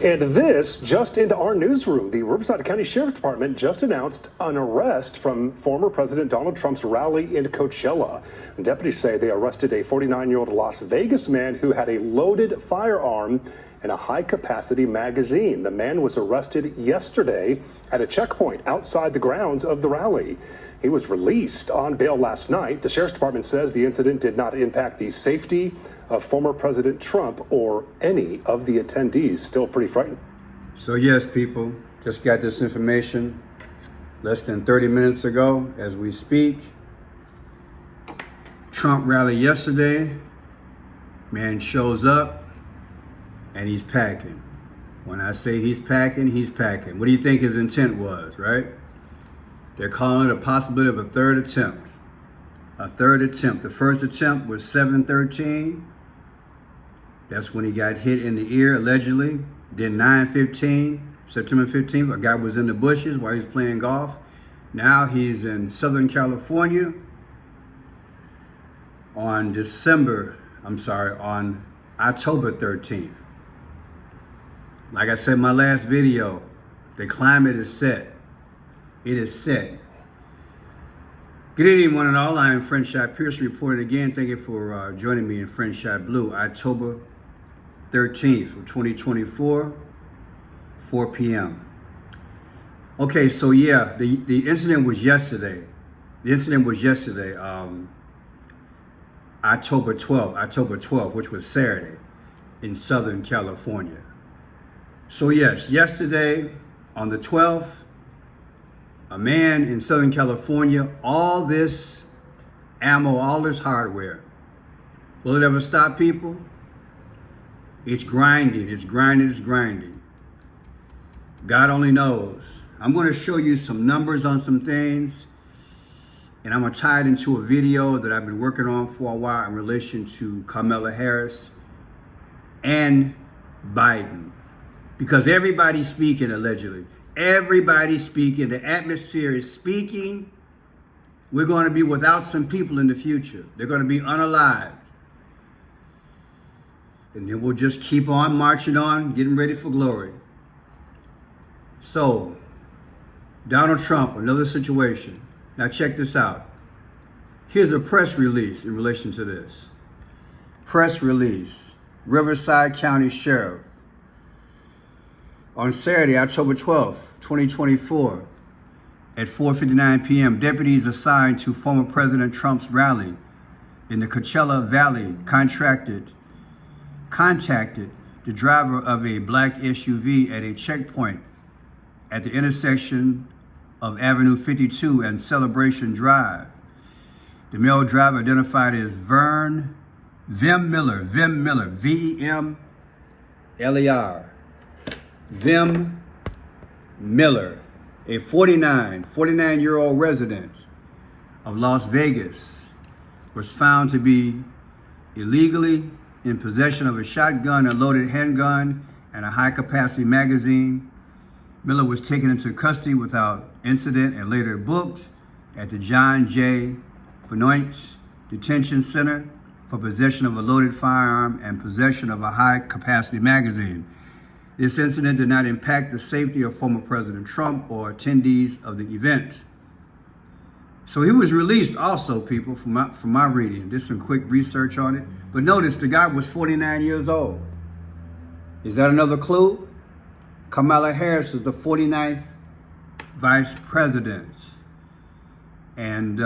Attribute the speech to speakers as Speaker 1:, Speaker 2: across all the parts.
Speaker 1: And this just into our newsroom. The Riverside County Sheriff's Department just announced an arrest from former President Donald Trump's rally in Coachella. Deputies say they arrested a 49-year-old Las Vegas man who had a loaded firearm and a high-capacity magazine. The man was arrested yesterday at a checkpoint outside the grounds of the rally. He was released on bail last night. The Sheriff's Department says the incident did not impact the safety of former President Trump or any of the attendees. Still pretty frightening.
Speaker 2: So yes, people, just got this information less than 30 minutes ago as we speak. Trump rally yesterday, man shows up and he's packing. When I say he's packing, he's packing. What do you think his intent was, right? They're calling it a possibility of a third attempt. A third attempt. The first attempt was 7/13. That's when he got hit in the ear, allegedly. Then 9/15, September 15th, a guy was in the bushes while he was playing golf. Now he's in Southern California on October 13th. Like I said in my last video, the climate is set. It is set. Good evening, one and all. I am French Shot Pierce reporting again. Thank you for joining me in French Shot Blue, October 13th of 2024, 4 p.m. Okay, so yeah, the incident was yesterday. October 12th, which was Saturday in Southern California. So yes, yesterday on the 12th, a man in Southern California, all this ammo, all this hardware. Will it ever stop, people? It's grinding, it's grinding, it's grinding. God only knows. I'm going to show you some numbers on some things, and I'm going to tie it into a video that I've been working on for a while in relation to Kamala Harris and Biden. Because everybody's speaking, allegedly. Everybody's speaking. The atmosphere is speaking. We're going to be without some people in the future. They're going to be unalived. And then we'll just keep on marching on, getting ready for glory. So, Donald Trump, another situation. Now check this out. Here's a press release in relation to this. Press release. Riverside County Sheriff. On Saturday, October 12th, 2024, at 4:59 p.m., deputies assigned to former President Trump's rally in the Coachella Valley contacted the driver of a black SUV at a checkpoint at the intersection of Avenue 52 and Celebration Drive. The male driver, identified as Vim Miller, V-E-M-L-E-R. Vim Miller, a 49-year-old resident of Las Vegas, was found to be illegally in possession of a shotgun, a loaded handgun, and a high-capacity magazine. Miller was taken into custody without incident and later booked at the John J. Benoit Detention Center for possession of a loaded firearm and possession of a high-capacity magazine. This incident did not impact the safety of former President Trump or attendees of the event. So he was released also, people, from my reading. Did some quick research on it. But notice the guy was 49 years old. Is that another clue? Kamala Harris is the 49th vice president. And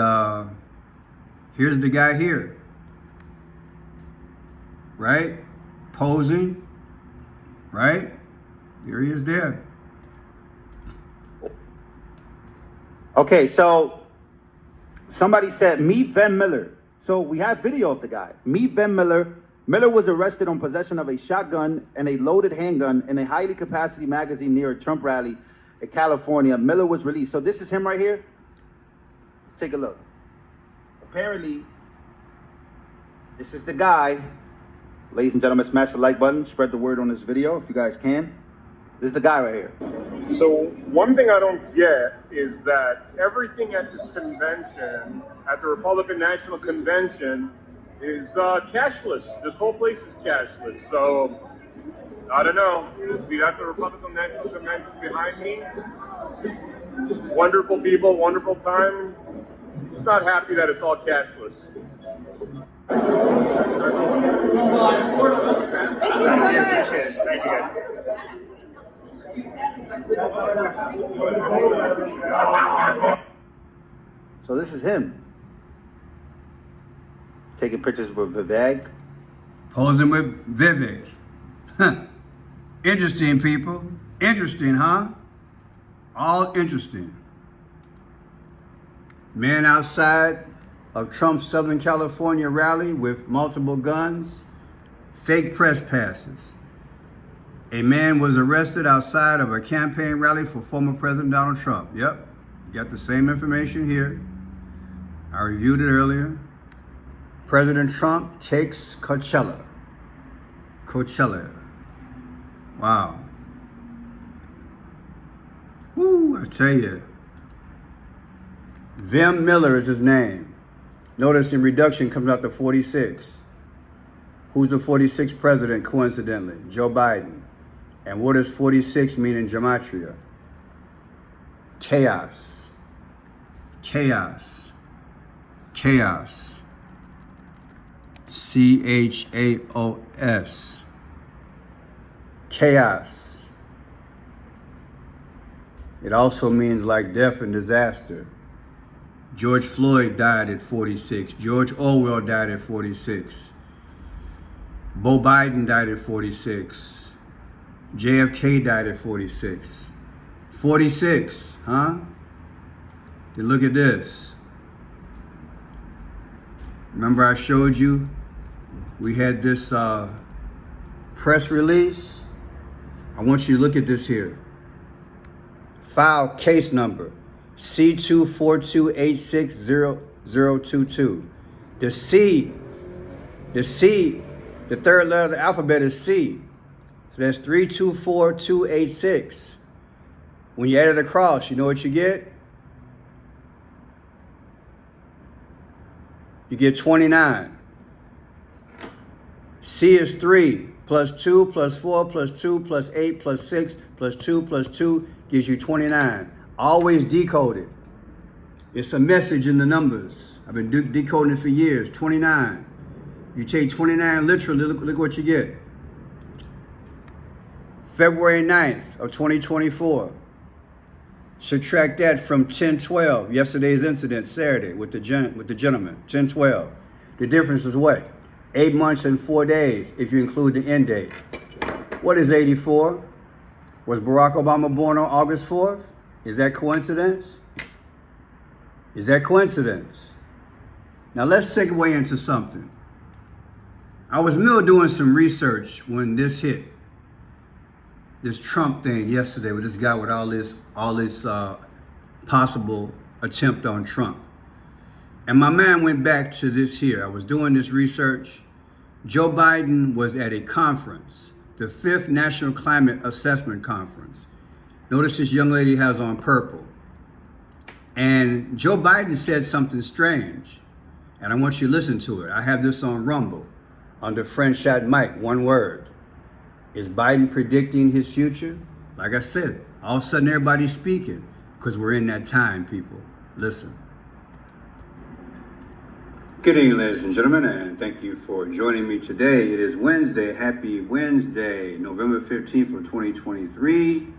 Speaker 2: here's the guy here, right? Posing, right? Here he is there.
Speaker 3: Okay, so somebody said, meet Vim Miller. So we have video of the guy. Meet Vim Miller. Miller was arrested on possession of a shotgun and a loaded handgun in a highly capacity magazine near a Trump rally in California. Miller was released. So this is him right here. Let's take a look. Apparently, this is the guy. Ladies and gentlemen, smash the like button. Spread the word on this video if you guys can. This is the guy right here.
Speaker 4: So one thing I don't get is that everything at this convention, at the Republican National Convention, is cashless. This whole place is cashless. So I don't know. See, that's the Republican National Convention behind me. Wonderful people, wonderful time. Just not happy that it's all cashless.
Speaker 5: Thank you so much.
Speaker 4: Thank you, guys.
Speaker 3: So this is him. Taking pictures with Vivek.
Speaker 2: Posing with Vivek. Huh. Interesting, people. Interesting, huh? All interesting. Man outside of Trump's Southern California rally with multiple guns, fake press passes. A man was arrested outside of a campaign rally for former President Donald Trump. Yep, you got the same information here. I reviewed it earlier. President Trump takes Coachella. Coachella. Wow. Woo, I tell you. Vem Miller is his name. Notice in reduction comes out to 46. Who's the 46th president, coincidentally? Joe Biden. And what does 46 mean in gematria? Chaos. Chaos. Chaos. CHAOS. Chaos. It also means like death and disaster. George Floyd died at 46. George Orwell died at 46. Beau Biden died at 46. JFK died at 46. 46, huh? Then look at this. Remember I showed you we had this press release? I want you to look at this here. File case number C242860022. The C, the third letter of the alphabet is C. So that's 324286. When you add it across, you know what you get? You get 29. C is 3 plus 2 plus 4 plus 2 plus 8 plus 6 plus 2 plus 2 gives you 29. Always decoded. It's a message in the numbers. I've been decoding it for years. 29. You take 29 literally, look what you get. February 9th of 2024. Subtract that from 10/12, yesterday's incident, Saturday, with the gentleman, 10/12. The difference is what? 8 months and 4 days, if you include the end date. What is 84? Was Barack Obama born on August 4th? Is that coincidence? Is that coincidence? Now let's segue into something. I was doing some research when this hit. This Trump thing yesterday with this guy with all this possible attempt on Trump. And my mind went back to this here. I was doing this research. Joe Biden was at a conference, the 5th National Climate Assessment Conference. Notice this young lady has on purple. And Joe Biden said something strange. And I want you to listen to it. I have this on Rumble, on the French chat mic, one word. Is Biden predicting his future? Like I said, all of a sudden everybody's speaking because we're in that time, people. Listen. Good evening, ladies and gentlemen, and thank you for joining me today. It is Wednesday. Happy Wednesday, November 15th of 2023.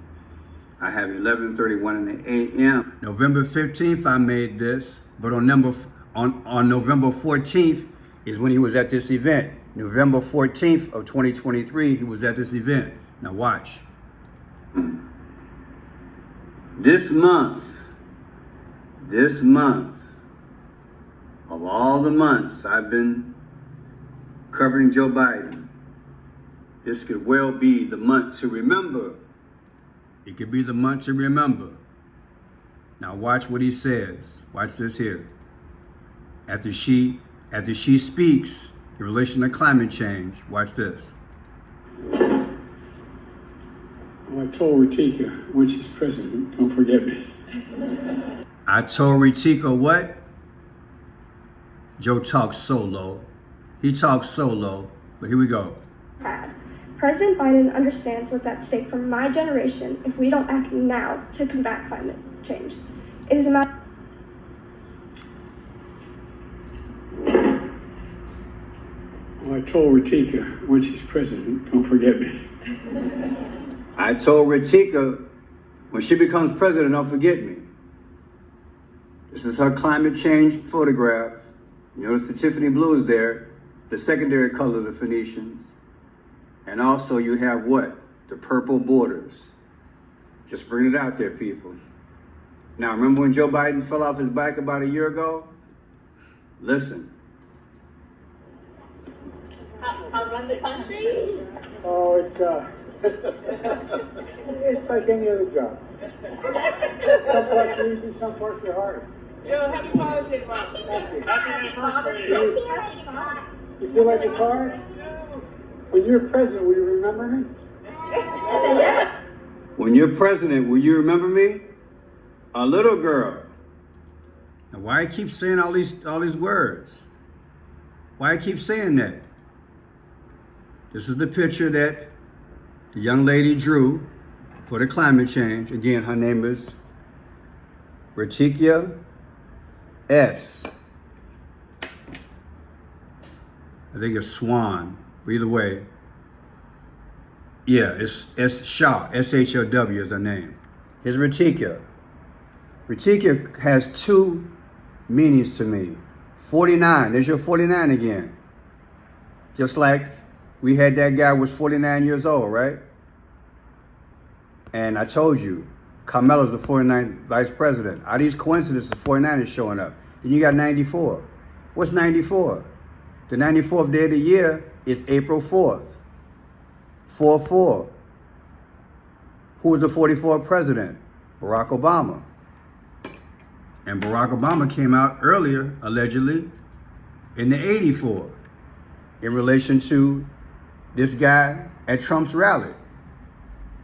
Speaker 2: I have 11:31 in the a.m. November 15th, I made this, but on November 14th is when he was at this event. November 14th of 2023, he was at this event. Now watch. This month, of all the months I've been covering Joe Biden, this could well be the month to remember. It could be the month to remember. Now watch what he says. Watch this here. After she speaks in relation to climate change, watch this.
Speaker 6: I told Ritika when she's president, don't forget me.
Speaker 2: I told Ritika what? Joe talks solo. He talks solo, but here we go.
Speaker 5: President
Speaker 7: President Biden understands what's at stake for my generation if we don't act now to combat climate change. It is a matter.
Speaker 6: Well, I told Ritika when she's president, don't forget me.
Speaker 2: I told Ritika, when she becomes president, don't forget me. This is her climate change photograph. You notice the Tiffany blue is there, the secondary color of the Phoenicians. And also you have what? The purple borders. Just bring it out there, people. Now, remember when Joe Biden fell off his bike about a year ago? Listen.
Speaker 5: I'll run the country.
Speaker 6: Oh, it's like any other job. Some parts are easy, some parts are hard.
Speaker 5: Joe, happy Father's Day, Mom.
Speaker 6: Thank you.
Speaker 5: Happy anniversary.
Speaker 6: You feel like it's hard? When you're president, will you remember me?
Speaker 2: When you're president, will you remember me? A little girl. Now, why I keep saying all these words? Why I keep saying that? This is the picture that the young lady drew for the climate change. Again, her name is Ritika S. I think it's Swan. Either way, yeah, it's Shaw, S-H-O-W is her name. Here's Ritika. Ritika has two meanings to me. 49, there's your 49 again. Just like we had that guy was 49 years old, right? And I told you, Carmelo's the 49th vice president. Are these coincidences? 49 is showing up. Then you got 94. What's 94? The 94th day of the year is April 4th. 4-4. Who was the 44th president? Barack Obama. And Barack Obama came out earlier, allegedly, in the 84, in relation to this guy at Trump's rally.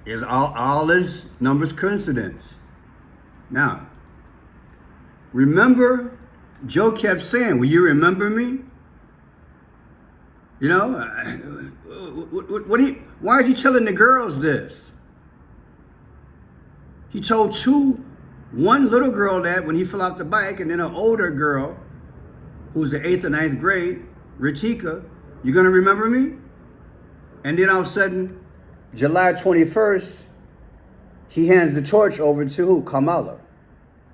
Speaker 2: Is all his numbers coincidence? Now, remember, Joe kept saying, will you remember me? You know, why is he telling the girls this? He told one little girl that when he fell off the bike, and then an older girl, who's the 8th or 9th grade, Ritika, you gonna remember me? And then all of a sudden, July 21st, he hands the torch over to who? Kamala.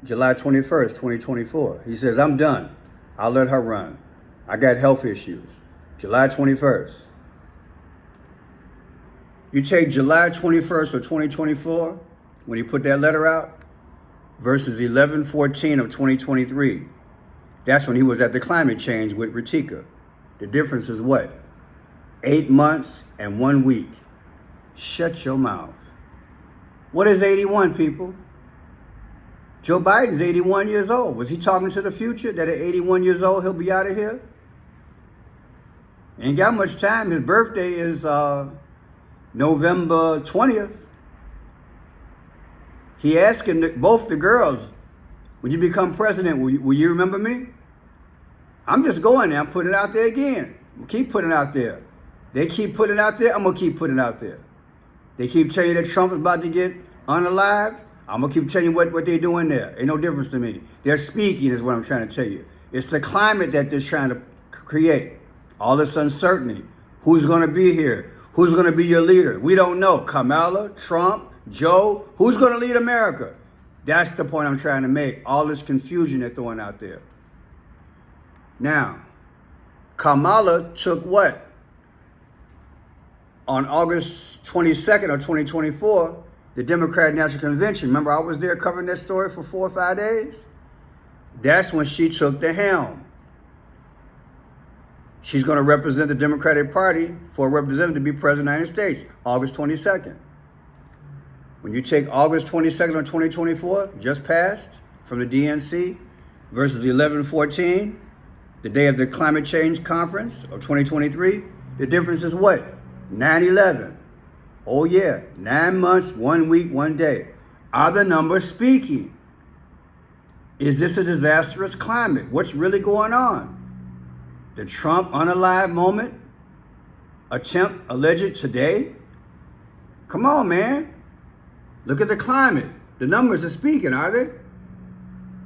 Speaker 2: July 21st, 2024. He says, I'm done. I'll let her run. I got health issues. July 21st. You take July 21st of 2024, when he put that letter out, versus 11/14 of 2023. That's when he was at the climate change with Ritika. The difference is what? 8 months and 1 week. Shut your mouth. What is 81, people? Joe Biden's 81 years old. Was he talking to the future that at 81 years old he'll be out of here? Ain't got much time. His birthday is November 20th. He asking both the girls, when you become president, will you remember me? I'm just going there. I'm putting it out there again. I'm keep putting it out there. They keep putting it out there. I'm going to keep putting it out there. They keep telling you that Trump is about to get unalived. I'm going to keep telling you what they're doing there. Ain't no difference to me. They're speaking is what I'm trying to tell you. It's the climate that they're trying to create. All this uncertainty. Who's going to be here? Who's going to be your leader? We don't know. Kamala, Trump, Joe. Who's going to lead America? That's the point I'm trying to make. All this confusion they're throwing out there. Now, Kamala took what? On August 22nd of 2024, the Democratic National Convention. Remember, I was there covering that story for 4 or 5 days? That's when she took the helm. She's going to represent the Democratic Party for a representative to be president of the United States, August 22nd. When you take August 22nd of 2024, just passed, from the DNC, versus 11/14, the day of the climate change conference of 2023, the difference is what? 9/11. Oh yeah, 9 months, 1 week, 1 day. Are the numbers speaking? Is this a disastrous climate? What's really going on? The Trump unalive moment attempt alleged today Come on, man. Look at the climate. The numbers are speaking, are they?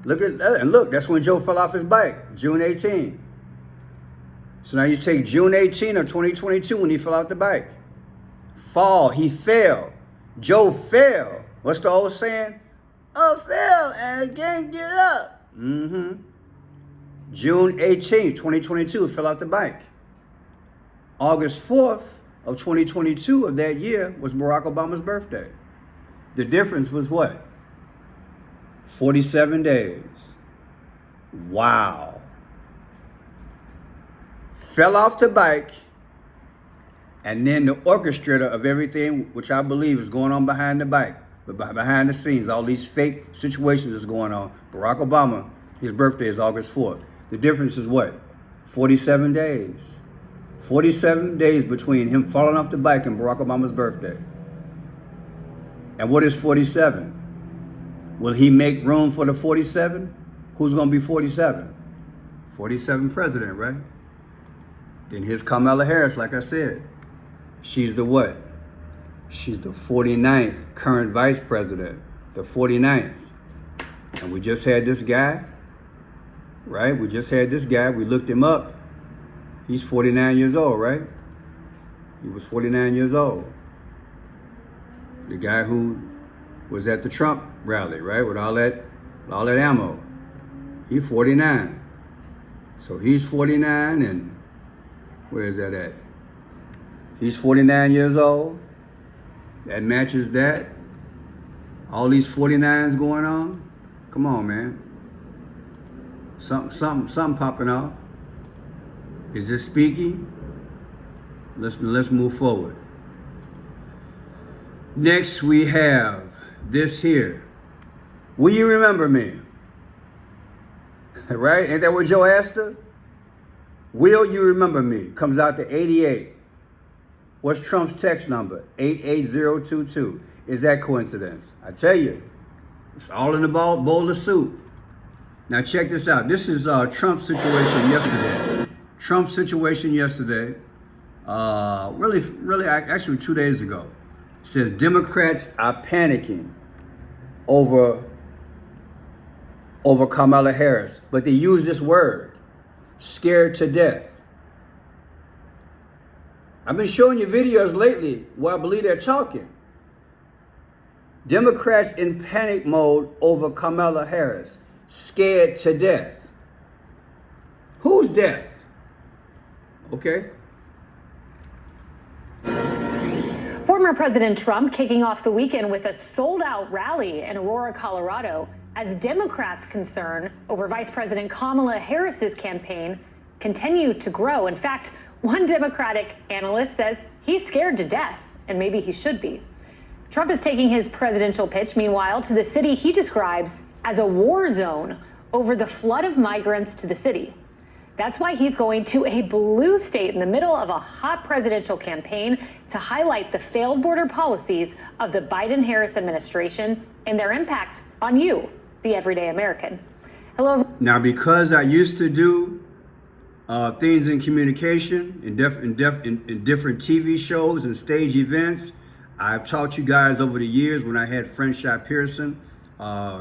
Speaker 2: Look at that. And look, that's when Joe fell off his bike, June 18. So now you take June 18 of 2022 when he fell off the bike. Fall, he fell. Joe fell. What's the old saying? I fell and I can't get up. June 18, 2022, he fell off the bike. August 4th of 2022 of that year was Barack Obama's birthday. The difference was what? 47 days. Wow. Fell off the bike, and then the orchestrator of everything, which I believe is going on behind the bike, but behind the scenes, all these fake situations that's going on. Barack Obama, his birthday is August 4th. The difference is what? 47 days. 47 days between him falling off the bike and Barack Obama's birthday. And what is 47? Will he make room for the 47? Who's going to be 47? 47 president, right? Then here's Kamala Harris, like I said. She's the what? She's the 49th current vice president. The 49th. And we just had this guy, right? We just had this guy. We looked him up. He's 49 years old, right? He was 49 years old. The guy who was at the Trump rally, right? With all that ammo. He's 49. So he's 49, and where is that at? He's 49 years old. That matches that. All these 49s going on. Come on, man. Something popping off. Is this speaking? Let's move forward. Next we have this here. Will you remember me? Right? Ain't that what Joe asked her? Will you remember me? Comes out to 88. What's Trump's text number? 88022. Is that coincidence? I tell you, it's all in the bowl of soup. Now check this out. This is Trump's situation yesterday. Trump's situation yesterday. Really, actually 2 days ago. It says Democrats are panicking over Kamala Harris, but they use this word, scared to death. I've been showing you videos lately where I believe they're talking. Democrats in panic mode over Kamala Harris, scared to death. Who's death? Okay.
Speaker 8: Former President Trump kicking off the weekend with a sold-out rally in Aurora, Colorado, as Democrats' concern over Vice President Kamala Harris's campaign continue to grow. In fact, one Democratic analyst says he's scared to death, and maybe he should be. Trump is taking his presidential pitch, meanwhile, to the city he describes as a war zone over the flood of migrants to the city. That's why he's going to a blue state in the middle of a hot presidential campaign to highlight the failed border policies of the Biden-Harris administration and their impact on you, the everyday American. Hello.
Speaker 2: Now, because I used to do things in communication in different TV shows and stage events, I've taught you guys over the years when I had French Shot Pearson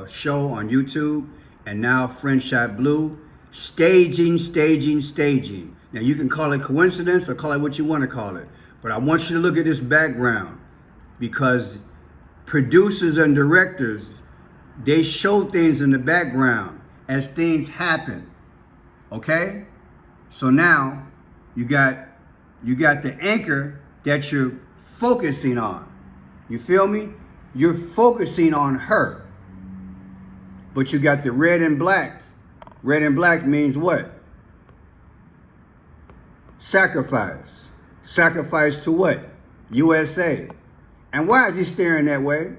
Speaker 2: show on YouTube, and now French Shot Blue. Staging. Now you can call it coincidence or call it what you want to call it. But I want you to look at this background, because producers and directors, they show things in the background as things happen. Okay? So now you got the anchor that you're focusing on. You feel me? You're focusing on her. But you got the red and black. Red and black means what? Sacrifice. Sacrifice to what? USA. And why is he staring that way?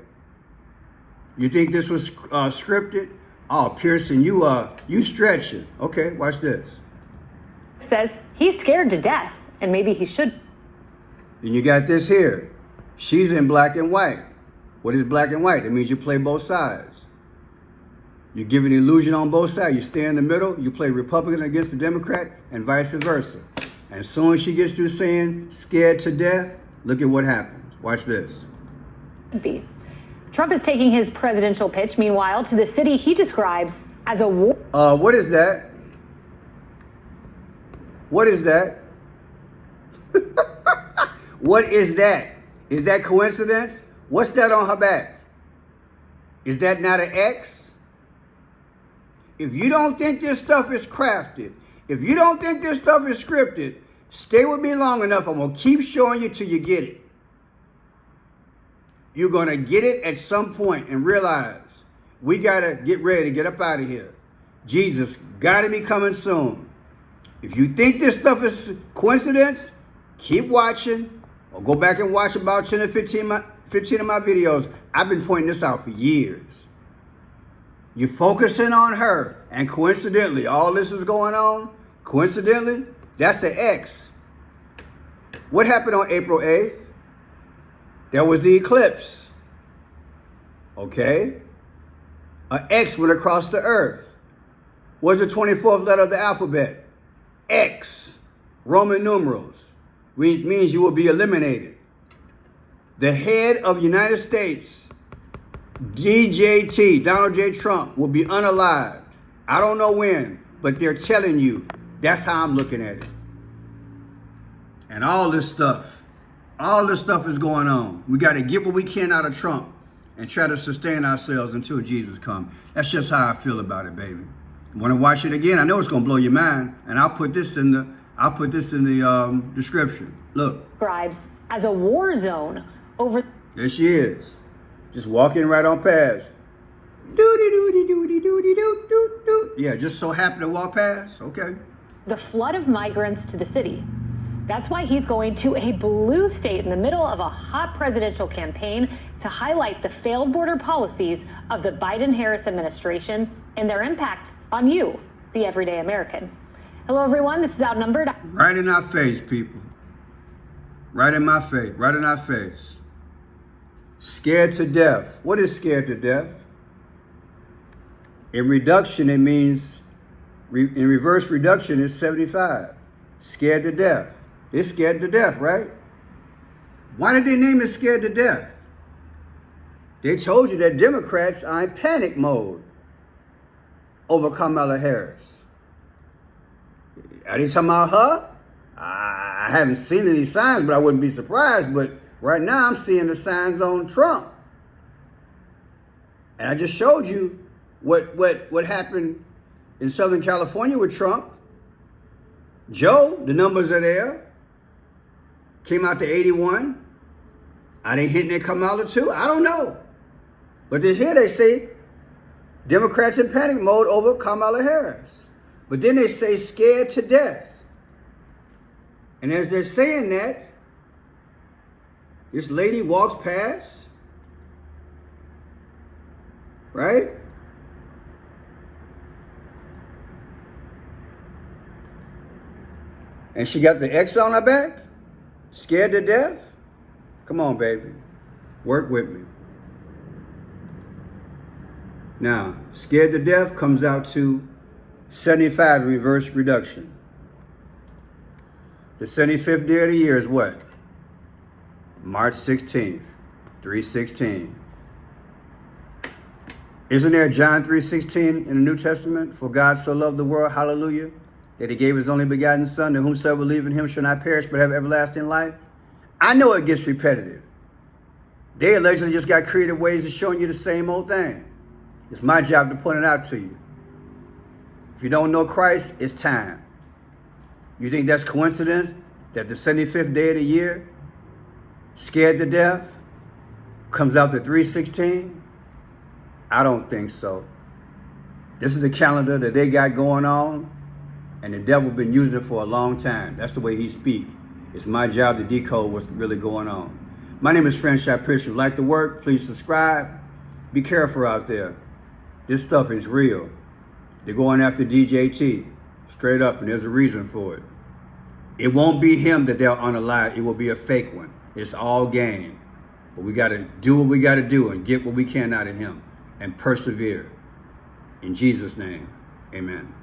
Speaker 2: You think this was scripted? Oh, Pearson, you stretching. Okay, watch this.
Speaker 8: Says he's scared to death, and maybe he should.
Speaker 2: And you got this here. She's in black and white. What is black and white? It means you play both sides. You give an illusion on both sides. You stay in the middle. You play Republican against the Democrat, and vice versa. And as soon as she gets through saying scared to death, look at what happens. Watch this.
Speaker 8: be. Trump is taking his presidential pitch, meanwhile, to the city he describes as a war.
Speaker 2: What is that? What is that? What is that? Is that coincidence? What's that on her back? Is that not an X? If you don't think this stuff is crafted, if you don't think this stuff is scripted, stay with me long enough. I'm going to keep showing you till you get it. You're going to get it at some point and realize we got to get ready to get up out of here. Jesus got to be coming soon. If you think this stuff is coincidence, keep watching or go back and watch about 10 or 15 of my videos. I've been pointing this out for years. You're focusing on her, and coincidentally, all this is going on. Coincidentally, that's the X. What happened on April 8th? There was the eclipse. Okay? An X went across the earth. What's the 24th letter of the alphabet? X. Roman numerals. Which means you will be eliminated. The head of the United States, DJT, Donald J. Trump, will be unalived. I don't know when, but they're telling you. That's how I'm looking at it. And all this stuff is going on. We got to get what we can out of Trump and try to sustain ourselves until Jesus comes. That's just how I feel about it, baby. Want to watch it again? I know it's gonna blow your mind, and I'll put this in the description. Look.
Speaker 8: Describes as a war zone over.
Speaker 2: There she is, just walking right on past. Doody doody doody doody doo doo doo. Yeah, just so happened to walk past. Okay.
Speaker 8: The flood of migrants to the city. That's why he's going to a blue state in the middle of a hot presidential campaign to highlight the failed border policies of the Biden-Harris administration and their impact on you, the everyday American. Hello, everyone. This is Outnumbered.
Speaker 2: Right in our face, people. Right in my face. Right in our face. Scared to death. What is scared to death? In reduction, it means, in reverse reduction, it's 75. Scared to death. They're scared to death, right? Why did they name it scared to death? They told you that Democrats are in panic mode over Kamala Harris. Are they talking about her? I haven't seen any signs, but I wouldn't be surprised. But right now I'm seeing the signs on Trump. And I just showed you what happened in Southern California with Trump. Joe, the numbers are there. Came out to 81. Are they hitting at Kamala too? I don't know. But here they say Democrats in panic mode over Kamala Harris. But then they say scared to death. And as they're saying that, this lady walks past, right? And she got the X on her back? Scared to death? Come on, baby. Work with me. Now, scared to death comes out to 75 in reverse reduction. The 75th day of the year is what? March 16th, 3:16. Isn't there John 3:16 in the New Testament? For God so loved the world, hallelujah, that he gave his only begotten son, that whomsoever believe in him shall not perish but have everlasting life. I know it gets repetitive. They allegedly just got creative ways of showing you the same old thing. It's my job to point it out to you. If you don't know Christ, it's time. You think that's coincidence that the 75th day of the year, scared to death, comes out to 3:16? I don't think so. This is the calendar that they got going on, and the devil been using it for a long time. That's the way he speaks. It's my job to decode what's really going on. My name is Franchise Pierce. If you like the work, please subscribe. Be careful out there. This stuff is real. They're going after DJT, straight up, and there's a reason for it. It won't be him that they'll unalive. It will be a fake one. It's all game. But we got to do what we got to do and get what we can out of him and persevere. In Jesus' name, amen.